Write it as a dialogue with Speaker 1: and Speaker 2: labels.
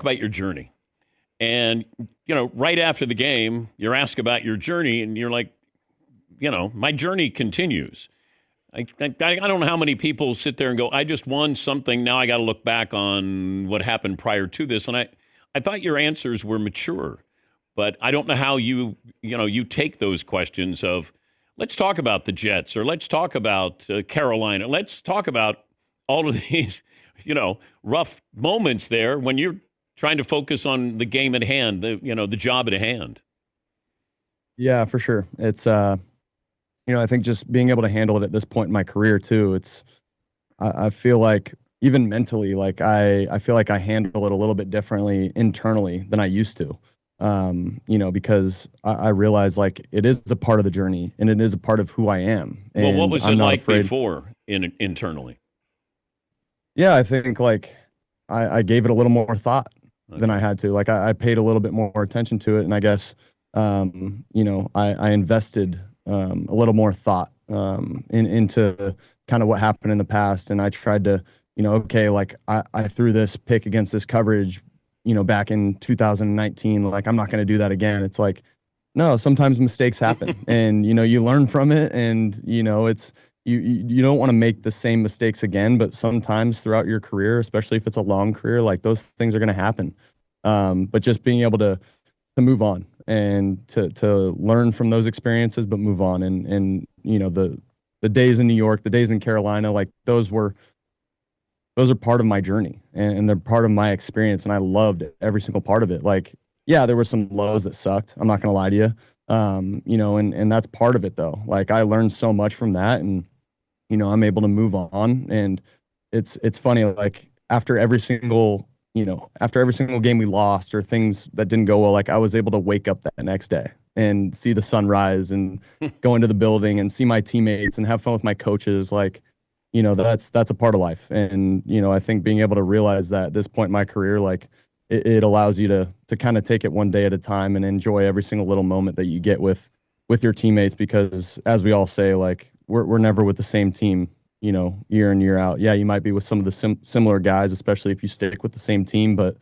Speaker 1: about your journey. And, right after the game, you're asked about your journey, and you're like, my journey continues. I don't know how many people sit there and go, I just won something. Now I got to look back on what happened prior to this. And I thought your answers were mature, but I don't know how you take those questions of, let's talk about the Jets, or let's talk about Carolina. Let's talk about all of these, rough moments there when you're trying to focus on the game at hand, the job at hand.
Speaker 2: Yeah, for sure. It's I think just being able to handle it at this point in my career too. I feel like even mentally, like I feel like I handle it a little bit differently internally than I used to. Because I realize like it is a part of the journey and it is a part of who I am.
Speaker 1: Well, what
Speaker 2: And
Speaker 1: was it
Speaker 2: I'm not
Speaker 1: like
Speaker 2: afraid.
Speaker 1: before internally?
Speaker 2: Yeah, I think like I gave it a little more thought than I
Speaker 1: Okay.
Speaker 2: had to. Like I paid a little bit more attention to it, and I guess I invested a little more thought into kind of what happened in the past, and I tried to, okay, like I threw this pick against this coverage, back in 2019. Like I'm not going to do that again. It's like no, sometimes mistakes happen, and you learn from it, and it's you don't want to make the same mistakes again, but sometimes throughout your career, especially if it's a long career, like those things are going to happen. But just being able to move on and to learn from those experiences, but move on, and the days in New York, the days in Carolina, like those are part of my journey, and they're part of my experience, and I loved every single part of it. Like, yeah, there were some lows that sucked. I'm not gonna lie to you. And that's part of it though. Like I learned so much from that, and I'm able to move on. And it's funny, like after every single game we lost or things that didn't go well, like I was able to wake up that next day and see the sunrise and go into the building and see my teammates and have fun with my coaches. Like, that's a part of life. And, I think being able to realize that at this point in my career, like it allows you to kind of take it one day at a time and enjoy every single little moment that you get with your teammates, because as we all say, like we're never with the same team, year in, year out. Yeah, you might be with some of the similar guys, especially if you stick with the same team, but